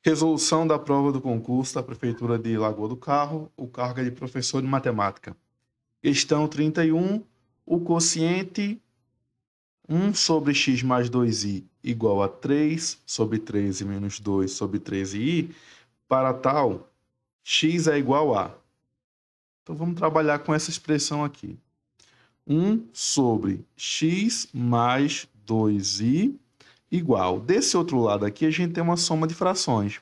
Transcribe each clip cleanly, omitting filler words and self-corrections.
Resolução da prova do concurso da Prefeitura de Lagoa do Carro, o cargo é de professor de matemática. Questão 31, o quociente 1 sobre x mais 2i igual a 3 sobre 13 menos 2 sobre 13i, para tal, x é igual a... Então, vamos trabalhar com essa expressão aqui. 1 sobre x mais 2i igual. Desse outro lado aqui, a gente tem uma soma de frações.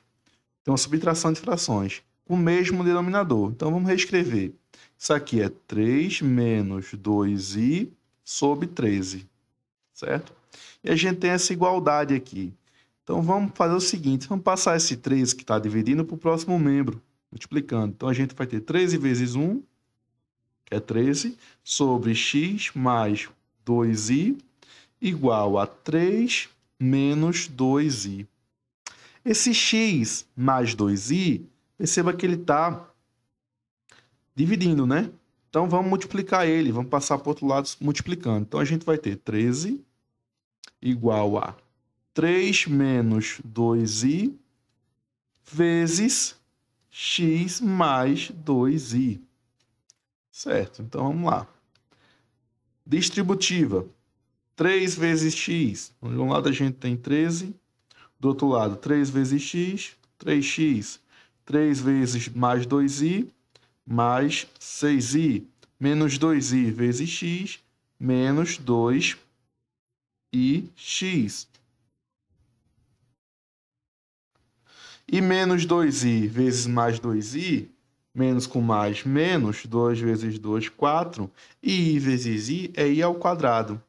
Tem uma subtração de frações, com o mesmo denominador. Então, vamos reescrever. Isso aqui é 3 menos 2i sobre 13, certo? E a gente tem essa igualdade aqui. Então, vamos fazer o seguinte, vamos passar esse 13 que está dividindo para o próximo membro, multiplicando. Então, a gente vai ter 13 vezes 1, que é 13, sobre x mais 2i igual a 3 menos 2i. Esse x mais 2i, perceba que ele está dividindo, né? Então, vamos multiplicar ele, vamos passar para o outro lado multiplicando. Então, a gente vai ter 13 igual a 3 menos 2i vezes x mais 2i. Certo? Então, vamos lá. Distributiva. 3 vezes x. De um lado a gente tem 13. Do outro lado, 3 vezes x, 3x. 3 vezes mais 2i, mais 6i. Menos 2i vezes x, menos 2ix. E menos 2i vezes mais 2i, menos com mais, menos, 2 vezes 2, 4. E i vezes i é i ao quadrado.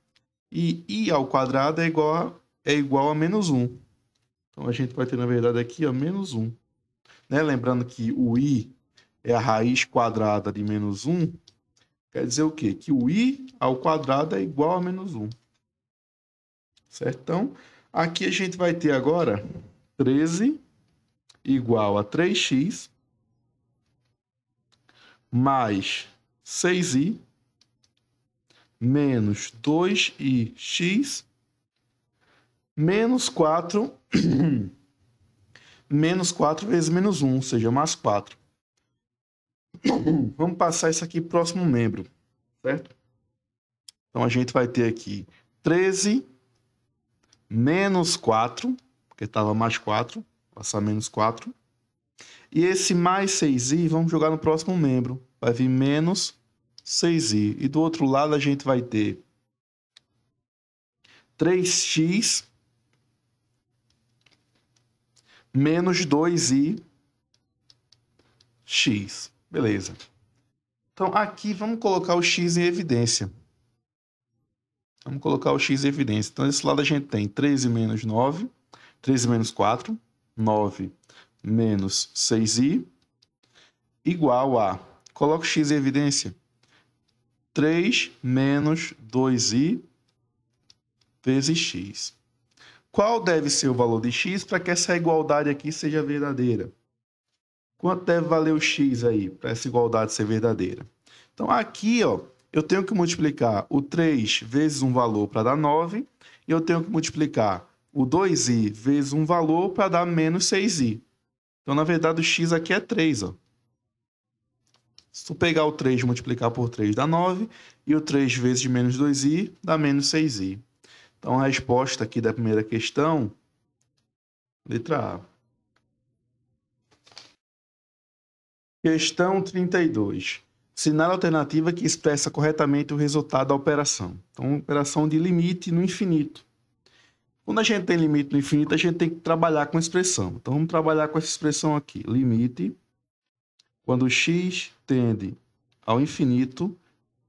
E i ao quadrado é igual a menos 1. Então, a gente vai ter, na verdade, aqui, ó, menos 1. Né? Lembrando que o i é a raiz quadrada de menos 1. Quer dizer o quê? Que o i ao quadrado é igual a menos 1. Certo? Então, aqui a gente vai ter agora 13 igual a 3x mais 6i menos 2ix menos 4 menos 4 vezes menos 1, ou seja, mais 4. Vamos passar isso aqui para o próximo membro, certo? Então, a gente vai ter aqui 13 menos 4, porque estava mais 4, passar menos 4. E esse mais 6i, vamos jogar no próximo membro. Vai vir menos 6i. E do outro lado, a gente vai ter 3x menos 2ix. Beleza. Então, aqui, vamos colocar o x em evidência. Vamos colocar o x em evidência. Então, desse lado a gente tem 13 menos 9, 13 menos 4, 9 menos 6i, igual a... Coloca o x em evidência. 3 menos 2i vezes x. Qual deve ser o valor de x para que essa igualdade aqui seja verdadeira? Quanto deve valer o x aí para essa igualdade ser verdadeira? Então, aqui, ó, eu tenho que multiplicar o 3 vezes um valor para dar 9, e eu tenho que multiplicar o 2i vezes um valor para dar menos 6i. Então, na verdade, o x aqui é 3, ó. Se tu pegar o 3 e multiplicar por 3, dá 9, e o 3 vezes menos 2i dá menos 6i. Então, a resposta aqui da primeira questão, letra A. Questão 32. Sinale a alternativa que expressa corretamente o resultado da operação. Então, operação de limite no infinito. Quando a gente tem limite no infinito, a gente tem que trabalhar com expressão. Então, vamos trabalhar com essa expressão aqui. Limite, quando x tende ao infinito,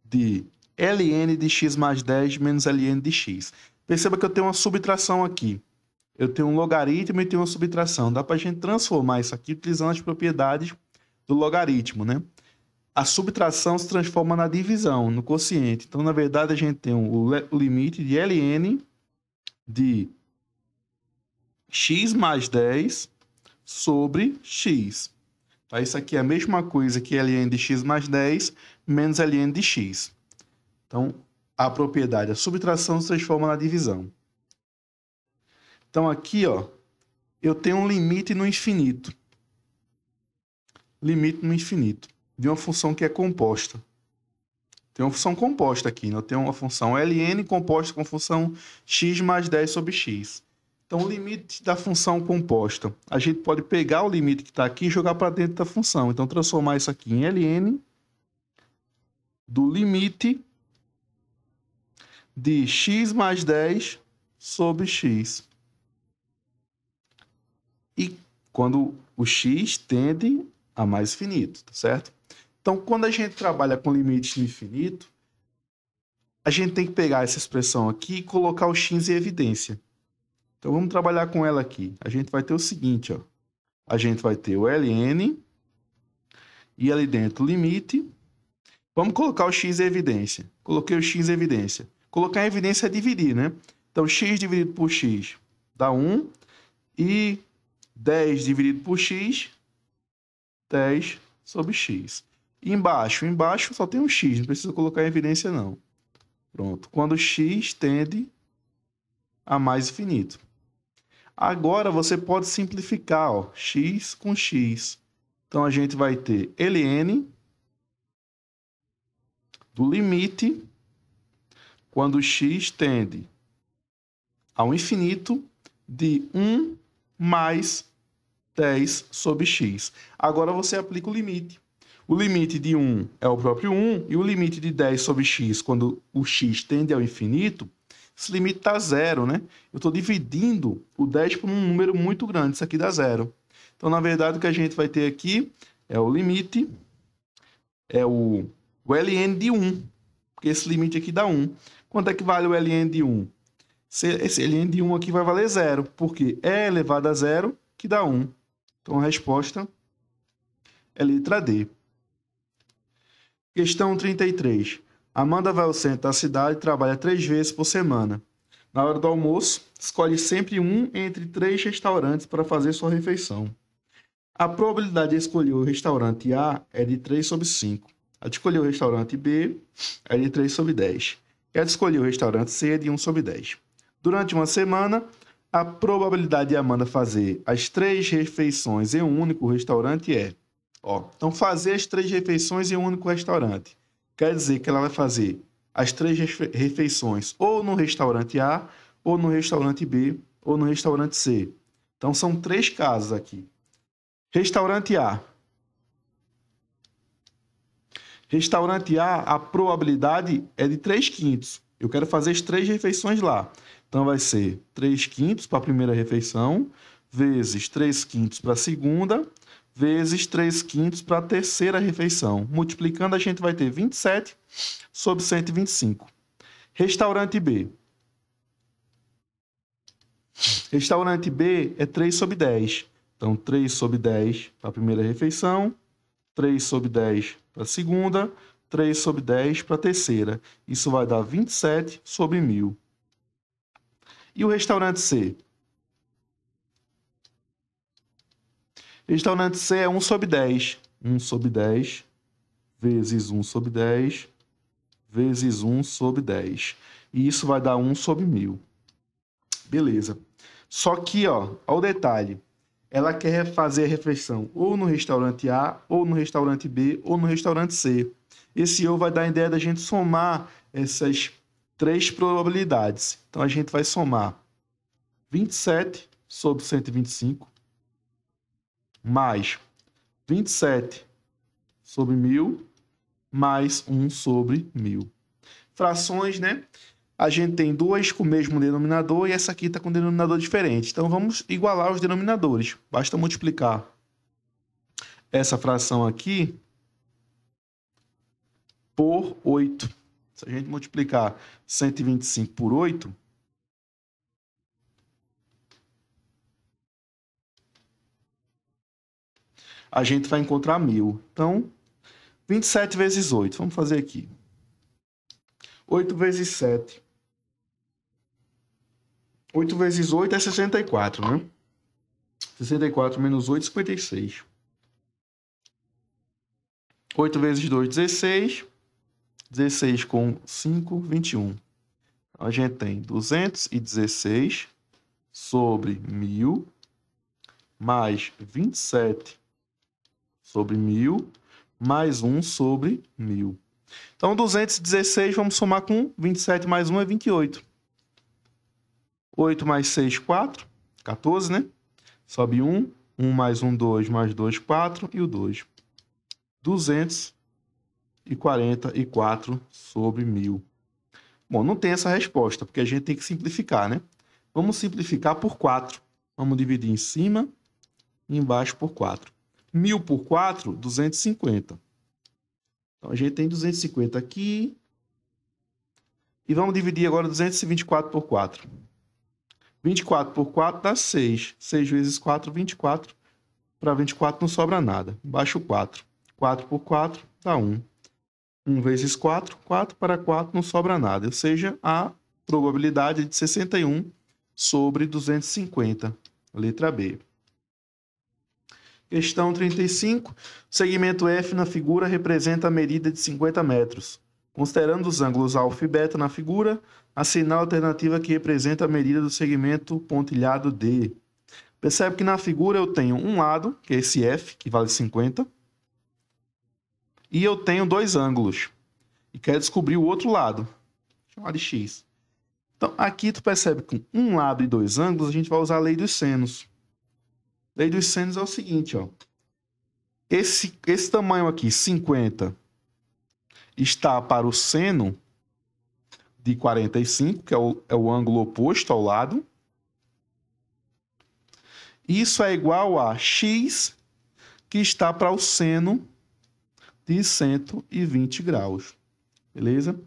de ln de x mais 10 menos ln de x. Perceba que eu tenho uma subtração aqui. Eu tenho um logaritmo e tenho uma subtração. Dá para a gente transformar isso aqui utilizando as propriedades do logaritmo, né? A subtração se transforma na divisão, no quociente. Então, na verdade, a gente tem o limite de ln de x mais 10 sobre x. Tá? Isso aqui é a mesma coisa que ln de x mais 10 menos ln de x. Então, a propriedade, a subtração se transforma na divisão. Então, aqui, ó, eu tenho um limite no infinito. Limite no infinito de uma função que é composta. Tem uma função composta aqui, né? Eu tenho uma função ln composta com a função x mais 10 sobre x. Então, o limite da função composta, a gente pode pegar o limite que está aqui e jogar para dentro da função. Então, transformar isso aqui em ln do limite de x mais 10 sobre x. E quando o x tende a mais infinito, tá certo? Então, quando a gente trabalha com limites no infinito, a gente tem que pegar essa expressão aqui e colocar o x em evidência. Então, vamos trabalhar com ela aqui. A gente vai ter o seguinte, ó. A gente vai ter o ln e ali dentro o limite. Vamos colocar o x em evidência. Coloquei o x em evidência. Colocar em evidência é dividir, né? Então, x dividido por x dá 1. E 10 dividido por x, 10 sobre x. E embaixo só tem um x, não precisa colocar em evidência não. Pronto. Quando x tende a mais infinito. Agora você pode simplificar, ó, x com x. Então a gente vai ter ln do limite quando x tende ao infinito de 1 mais 10 sobre x. Agora você aplica o limite. O limite de 1 é o próprio 1 e o limite de 10 sobre x, quando o x tende ao infinito, esse limite está zero, né? Eu estou dividindo o 10 por um número muito grande, isso aqui dá zero. Então, na verdade, o que a gente vai ter aqui é o limite, é o ln de 1, porque esse limite aqui dá 1. Quanto é que vale o ln de 1? Esse ln de 1 aqui vai valer zero, porque é elevado a zero que dá 1. Então, a resposta é letra D. Questão 33. Amanda vai ao centro da cidade e trabalha 3 vezes por semana. Na hora do almoço, escolhe sempre um entre 3 restaurantes para fazer sua refeição. A probabilidade de escolher o restaurante A é de 3 sobre 5. A de escolher o restaurante B é de 3 sobre 10. E a de escolher o restaurante C é de 1 sobre 10. Durante uma semana, a probabilidade de Amanda fazer as 3 refeições em um único restaurante é... Então, fazer as 3 refeições em um único restaurante. Quer dizer que ela vai fazer as 3 refeições ou no restaurante A, ou no restaurante B, ou no restaurante C. Então, são 3 casos aqui. Restaurante A. Restaurante A, a probabilidade é de 3/5. Eu quero fazer as 3 refeições lá. Então, vai ser 3/5 para a primeira refeição, vezes 3/5 para a segunda, vezes 3/5 para a terceira refeição. Multiplicando, a gente vai ter 27 sobre 125. Restaurante B. Restaurante B é 3 sobre 10. Então, 3 sobre 10 para a primeira refeição, 3 sobre 10 para a segunda, 3 sobre 10 para a terceira. Isso vai dar 27 sobre 1000. E o restaurante C? Restaurante C é 1 sobre 10. 1 sobre 10 vezes 1 sobre 10 vezes 1 sobre 10. E isso vai dar 1 sobre 1000. Beleza. Só que, olha o detalhe. Ela quer fazer a refeição ou no restaurante A, ou no restaurante B, ou no restaurante C. Esse ou vai dar a ideia da gente somar essas 3 probabilidades. Então, a gente vai somar 27 sobre 125 mais 27 sobre 1000 mais 1 sobre 1000. Frações, né? A gente tem 2 com o mesmo denominador e essa aqui está com um denominador diferente. Então, vamos igualar os denominadores. Basta multiplicar essa fração aqui por 8. Se a gente multiplicar 125 por 8, a gente vai encontrar 1000. Então, 27 vezes 8. Vamos fazer aqui. 8 vezes 7. 8 vezes 8 é 64, né? 64 menos 8, 56. 8 vezes 2, 16. 16 com 5, 21. Então, a gente tem 216 sobre 1000 mais 27 sobre 1.000, mais 1 sobre 1.000. Então, 216, vamos somar com 27 mais 1 é 28. 8 mais 6, 4. 14, né? Sobe 1. 1 mais 1, 2, mais 2, 4. E o 2. 244 sobre 1.000. Bom, não tem essa resposta, porque a gente tem que simplificar, né? Vamos simplificar por 4. Vamos dividir em cima e embaixo por 4. 1.000 por 4, 250. Então, a gente tem 250 aqui. E vamos dividir agora 224 por 4. 24 por 4 dá 6. 6 vezes 4, 24. Para 24 não sobra nada. Embaixo 4. 4 por 4 dá 1. 1 vezes 4, 4 para 4 não sobra nada. Ou seja, a probabilidade é de 61 sobre 250. Letra B. Questão 35. O segmento F na figura representa a medida de 50 metros. Considerando os ângulos alfa e beta na figura, assinale a alternativa que representa a medida do segmento pontilhado D. Percebe que na figura eu tenho um lado, que é esse F, que vale 50, e eu tenho dois ângulos. E quero descobrir o outro lado, chamar de X. Então, aqui tu percebe que com um lado e dois ângulos, a gente vai usar a lei dos senos. A lei dos senos é o seguinte, ó. Esse tamanho aqui, 50, está para o seno de 45, que é o ângulo oposto ao lado. Isso é igual a x, que está para o seno de 120 graus. Beleza?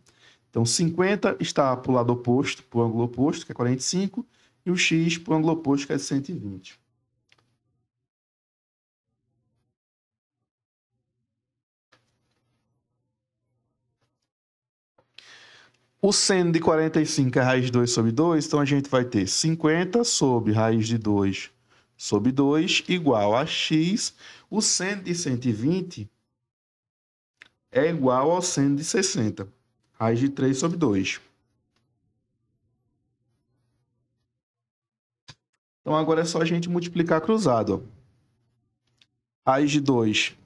Então, 50 está para o lado oposto, para o ângulo oposto, que é 45, e o x para o ângulo oposto, que é 120. O seno de 45 é raiz de 2 sobre 2, então a gente vai ter 50 sobre raiz de 2 sobre 2 igual a x. O seno de 120 é igual ao seno de 60, raiz de 3 sobre 2. Então, agora é só a gente multiplicar cruzado. Ó. Raiz de 2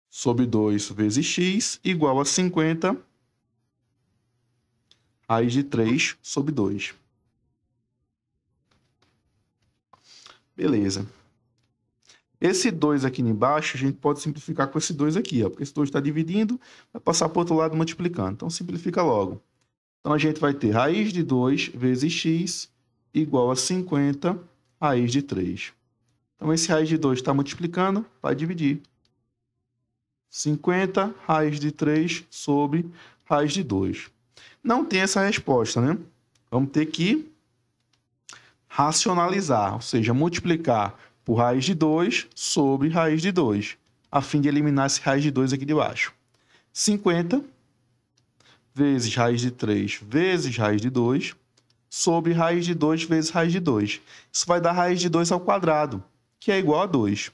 sobre 2 vezes x igual a 50 raiz de 3 sobre 2. Beleza. Esse 2 aqui embaixo, a gente pode simplificar com esse 2 aqui, ó, porque esse 2 está dividindo, vai passar para o outro lado multiplicando. Então, simplifica logo. Então, a gente vai ter raiz de 2 vezes x igual a 50 raiz de 3. Então, esse raiz de 2 está multiplicando, vai dividir. 50 raiz de 3 sobre raiz de 2. Não tem essa resposta, né? Vamos ter que racionalizar, ou seja, multiplicar por raiz de 2 sobre raiz de 2, a fim de eliminar esse raiz de 2 aqui de baixo. 50 vezes raiz de 3 vezes raiz de 2 sobre raiz de 2 vezes raiz de 2. Isso vai dar raiz de 2 ao quadrado, que é igual a 2.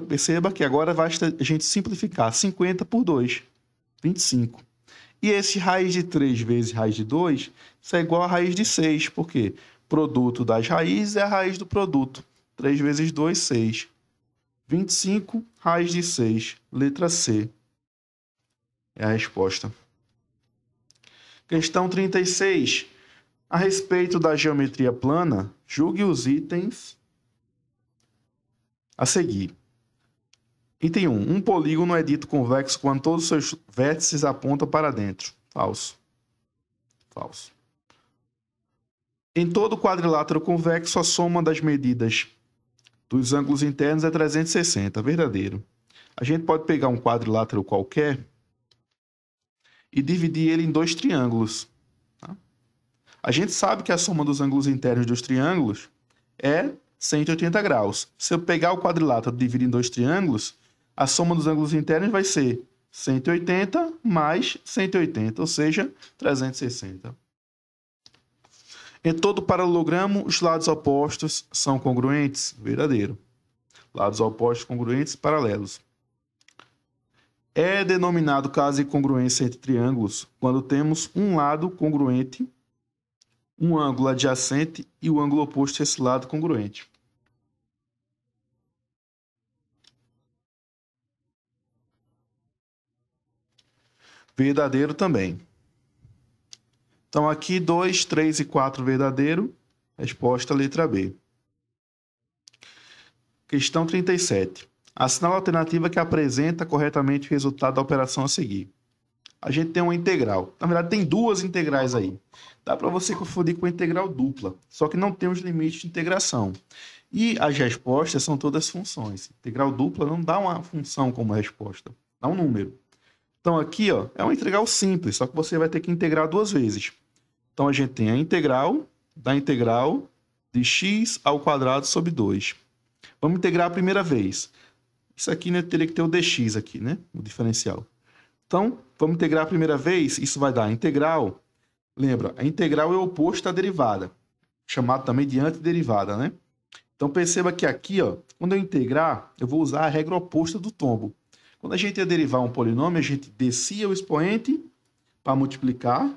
Perceba que agora basta a gente simplificar 50 por 2, 25. E esse raiz de 3 vezes raiz de 2, isso é igual a raiz de 6, porque produto das raízes é a raiz do produto. 3 vezes 2, 6. 25, raiz de 6. Letra C. É a resposta. Questão 36. A respeito da geometria plana, julgue os itens a seguir. Item 1. Um polígono é dito convexo quando todos os seus vértices apontam para dentro. Falso. Falso. Em todo quadrilátero convexo, a soma das medidas dos ângulos internos é 360. Verdadeiro. A gente pode pegar um quadrilátero qualquer e dividir ele em dois triângulos. Tá? A gente sabe que a soma dos ângulos internos dos triângulos é 180 graus. Se eu pegar o quadrilátero e dividir em dois triângulos, a soma dos ângulos internos vai ser 180 mais 180, ou seja, 360. Em todo paralelogramo, os lados opostos são congruentes? Verdadeiro. Lados opostos congruentes paralelos. É denominado caso de congruência entre triângulos quando temos um lado congruente um ângulo adjacente e o ângulo oposto a esse lado congruente. Verdadeiro também. Então, aqui 2, 3 e 4 verdadeiro. Resposta letra B. Questão 37. Assinala a alternativa que apresenta corretamente o resultado da operação a seguir. A gente tem uma integral. Na verdade, tem duas integrais aí. Dá para você confundir com a integral dupla, só que não tem os limites de integração. E as respostas são todas funções. Integral dupla não dá uma função como resposta, dá um número. Então, aqui ó, é uma integral simples, só que você vai ter que integrar duas vezes. Então, a gente tem a integral da integral de x ao quadrado sobre 2. Vamos integrar a primeira vez. Isso aqui, né, teria que ter o dx aqui, né? O diferencial. Então, vamos integrar a primeira vez. Isso vai dar a integral. Lembra, a integral é o oposto à derivada. Chamado também de antiderivada, né? Então, perceba que aqui, ó, quando eu integrar, eu vou usar a regra oposta do tombo. Quando a gente ia derivar um polinômio, a gente descia o expoente para multiplicar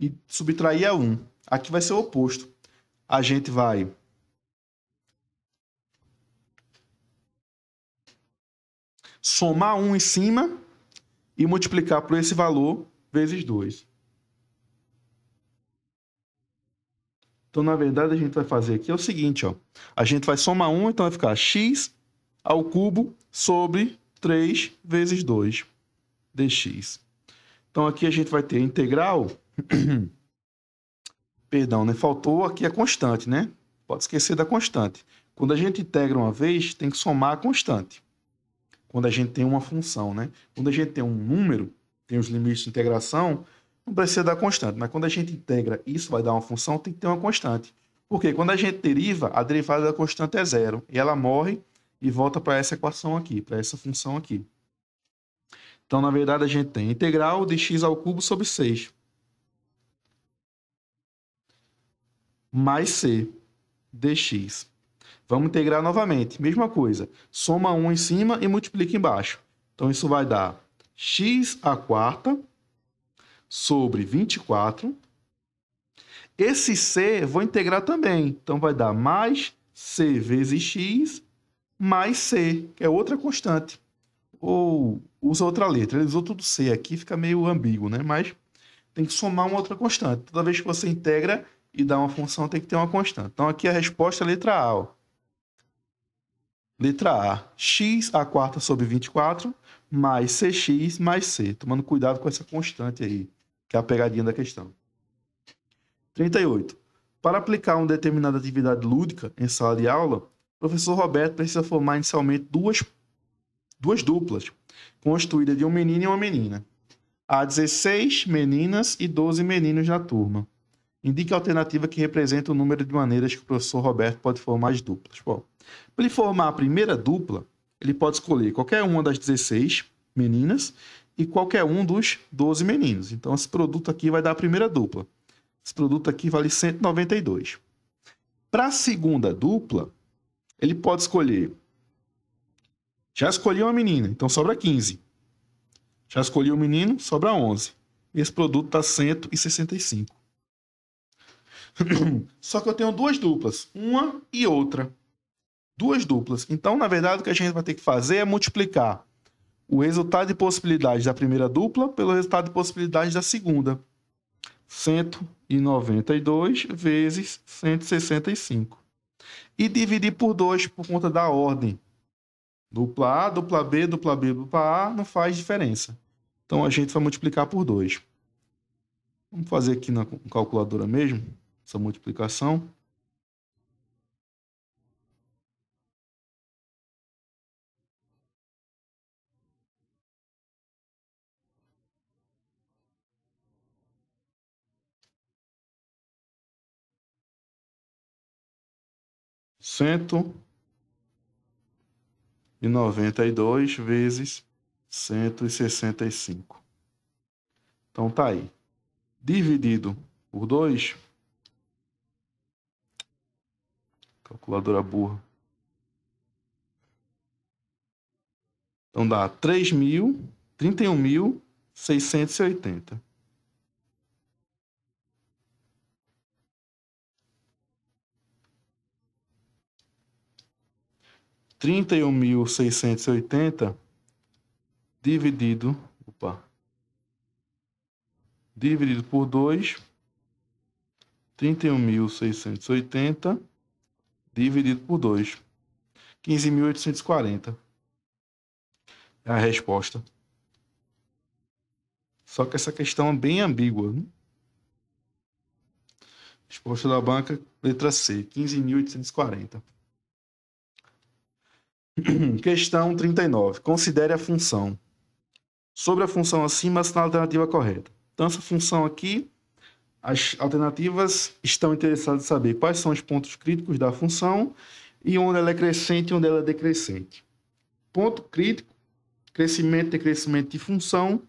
e subtrair a 1. Aqui vai ser o oposto. A gente vai somar 1 em cima e multiplicar por esse valor vezes 2. Então, na verdade, a gente vai fazer aqui é o seguinte, ó. A gente vai somar 1, então vai ficar x ao cubo sobre 3 vezes 2 dx. Então, aqui a gente vai ter a integral... Perdão, né? Faltou aqui a constante, né? Pode esquecer da constante. Quando a gente integra uma vez, tem que somar a constante. Quando a gente tem uma função, né? Quando a gente tem um número, tem os limites de integração, não precisa da constante. Mas quando a gente integra, isso vai dar uma função, tem que ter uma constante. Porque quando a gente deriva, a derivada da constante é zero. E ela morre e volta para essa equação aqui, para essa função aqui. Então, na verdade, a gente tem a integral de x ao cubo sobre 6. Mais c dx. Vamos integrar novamente. Mesma coisa. Soma 1 em cima e multiplica embaixo. Então, isso vai dar x à quarta sobre 24. Esse c vou integrar também. Então, vai dar mais c vezes x mais c, que é outra constante. Ou usa outra letra. Ele usou tudo c aqui, fica meio ambíguo, né? Mas tem que somar uma outra constante. Toda vez que você integra e dá uma função, tem que ter uma constante. Então, aqui a resposta é a letra A. Ó. Letra A, x à quarta sobre 24, mais cx mais c. Tomando cuidado com essa constante aí, que é a pegadinha da questão. 38. Para aplicar uma determinada atividade lúdica em sala de aula, o professor Roberto precisa formar inicialmente duas duplas, constituídas de um menino e uma menina. Há 16 meninas e 12 meninos na turma. Indique a alternativa que representa o número de maneiras que o professor Roberto pode formar as duplas. Bom, para ele formar a primeira dupla, ele pode escolher qualquer uma das 16 meninas e qualquer um dos 12 meninos. Então, esse produto aqui vai dar a primeira dupla. Esse produto aqui vale 192. Para a segunda dupla, ele pode escolher... Já escolhi uma menina, então sobra 15. Já escolhi um menino, sobra 11. Esse produto está 165. Só que eu tenho duas duplas, uma e outra. Duas duplas. Então, na verdade, o que a gente vai ter que fazer é multiplicar o resultado de possibilidades da primeira dupla pelo resultado de possibilidades da segunda. 192 vezes 165. E dividir por 2 por conta da ordem. Dupla A, dupla B, dupla B, dupla A, não faz diferença. Então, a gente vai multiplicar por 2. Vamos fazer aqui na calculadora mesmo, essa multiplicação. Cento e 92 vezes 165. Então, tá aí. Dividido por 2. Calculadora burra. Então, dá 31.680. 31.680 dividido por 2, 31.680 dividido por 2, 15.840. É a resposta. Só que essa questão é bem ambígua, né? Resposta da banca, letra C, 15.840. Questão 39. Considere a função. Sobre a função acima, assinale a alternativa correta. Então, essa função aqui, as alternativas estão interessadas em saber quais são os pontos críticos da função e onde ela é crescente e onde ela é decrescente. Ponto crítico, crescimento e decrescimento de função,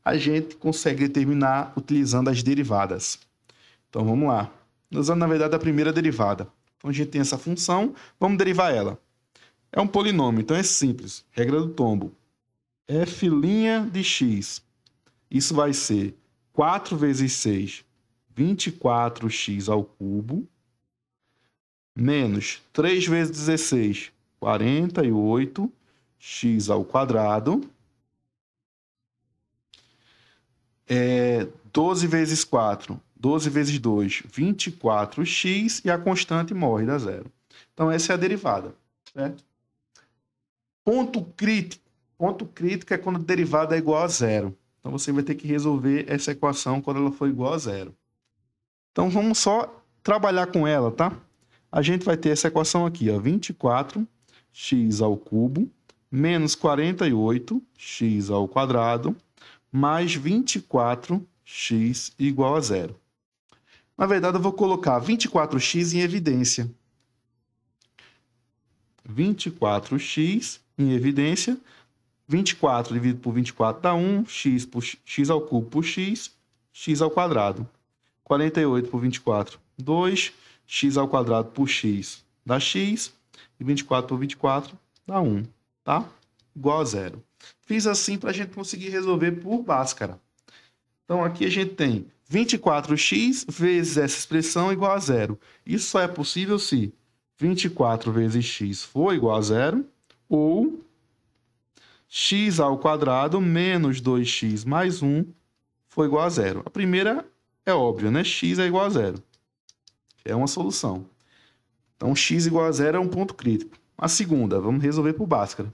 a gente consegue determinar utilizando as derivadas. Então, vamos lá. Usando, na verdade, a primeira derivada. Então, a gente tem essa função, vamos derivar ela. É um polinômio, então é simples. Regra do tombo. F' de x. Isso vai ser 4 vezes 6, 24x ao cubo, menos 3 vezes 16, 48x ao quadrado, 12 vezes 4, 12 vezes 2, 24x, e a constante morre, dá zero. Então, essa é a derivada, certo? Ponto crítico. Ponto crítico é quando a derivada é igual a zero. Então, você vai ter que resolver essa equação quando ela for igual a zero. Então, vamos só trabalhar com ela, tá? A gente vai ter essa equação aqui, ó, 24x ao cubo, menos 48x ao quadrado, mais 24x igual a zero. Na verdade, eu vou colocar 24x em evidência. 24x em evidência. 24 dividido por 24 dá 1, x ao cubo por x, x ao quadrado. 48 por 24, 2, x ao quadrado por x dá x, e 24 por 24 dá 1, tá? Igual a zero. Fiz assim para a gente conseguir resolver por Bhaskara. Então, aqui a gente tem 24x vezes essa expressão igual a zero. Isso só é possível se 24 vezes x for igual a zero, ou x ao quadrado menos 2x mais 1 for igual a zero. A primeira é óbvia, né? X é igual a zero. É uma solução. Então, x igual a zero é um ponto crítico. A segunda, vamos resolver por Bhaskara.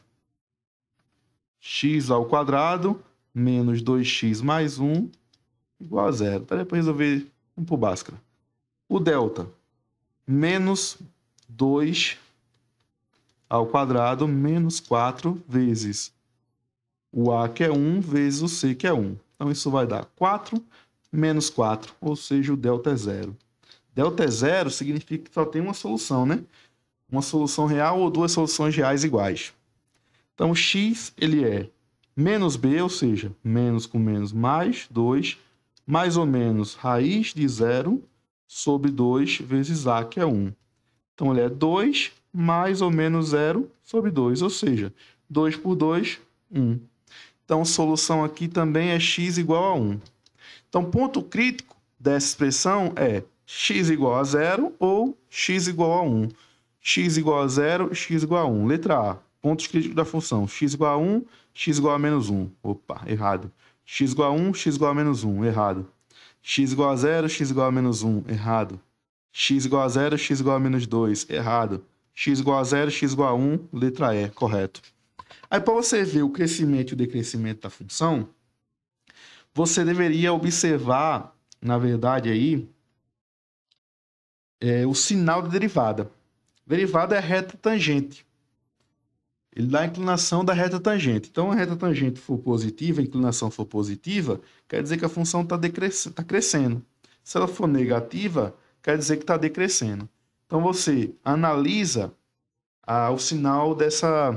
X ao quadrado menos 2x mais 1 igual a zero. Tá, para resolver por Bhaskara. O delta, menos 2 ao quadrado menos 4 vezes o A, que é 1, vezes o C, que é 1. Então, isso vai dar 4 menos 4, ou seja, o delta é zero. Delta é zero significa que só tem uma solução, né? Uma solução real ou duas soluções reais iguais. Então, x ele é menos b, ou seja, menos com menos mais 2, mais ou menos raiz de zero sobre 2 vezes A, que é 1. Então, ele é 2 mais ou menos zero sobre 2, ou seja, 2 por 2, 1. Então, a solução aqui também é x igual a 1. Então, ponto crítico dessa expressão é x igual a zero ou x igual a 1. X igual a zero, x igual a 1. Letra A, pontos críticos da função. X igual a 1, x igual a menos 1. Opa, errado. X igual a 1, x igual a menos 1. Errado. X igual a zero, x igual a menos 1. Errado. X igual a zero, x igual a menos 2. Errado. X igual a zero, x igual a 1. Letra E, correto. Aí, para você ver o crescimento e o decrescimento da função, você deveria observar, na verdade, aí, o sinal de derivada. Derivada é a reta tangente. Ele dá a inclinação da reta tangente. Então, a reta tangente for positiva, a inclinação for positiva, quer dizer que a função está crescendo. Se ela for negativa, quer dizer que está decrescendo. Então, você analisa o sinal dessa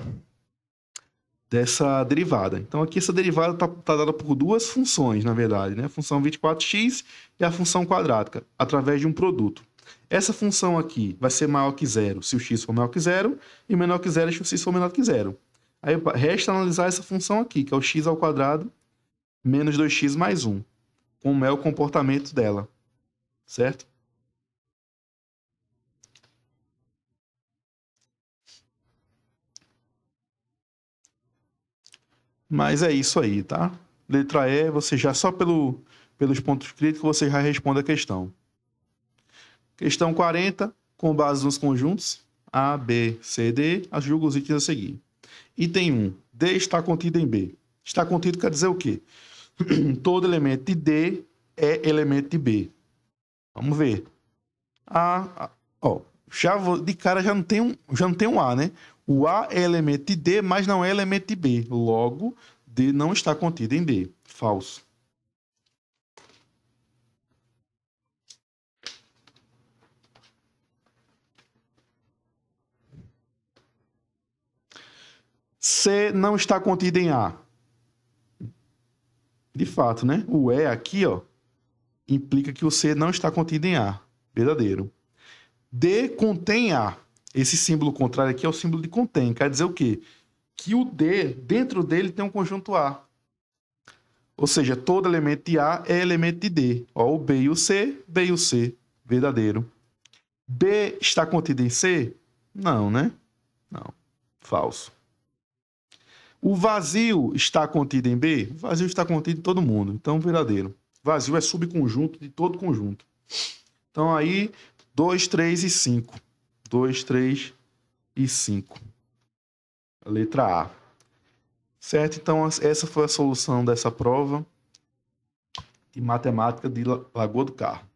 derivada. Então, aqui essa derivada está dada por duas funções, na verdade, né? A função 24x e a função quadrática, através de um produto. Essa função aqui vai ser maior que zero se o x for maior que zero, e menor que zero se o x for menor que zero. Aí resta analisar essa função aqui, que é o x ao quadrado menos 2x mais 1, como é o comportamento dela, certo? Mas é isso aí, tá? Letra E, você já só pelos pontos críticos você já responde a questão. Questão 40, com base nos conjuntos A, B, C, D, julga os itens a seguir. Item 1, D está contido em B. Está contido quer dizer o quê? Todo elemento de D é elemento de B. Vamos ver. De cara já não tem um A, né? O A é elemento de D, mas não é elemento de B. Logo, D não está contido em B. Falso. C não está contido em A. De fato, né? O E aqui, ó, implica que o C não está contido em A. Verdadeiro. D contém A. Esse símbolo contrário aqui é o símbolo de contém. Quer dizer o quê? Que o D, dentro dele, tem um conjunto A. Ou seja, todo elemento de A é elemento de D. Ó, o B e o C, B e o C. Verdadeiro. B está contido em C? Não, né? Não. Falso. O vazio está contido em B? O vazio está contido em todo mundo. Então, verdadeiro. Vazio é subconjunto de todo conjunto. Então, aí, 2, 3 e 5. 2, 3 e 5. Letra A. Certo? Então, essa foi a solução dessa prova de matemática de Lagoa do Carro.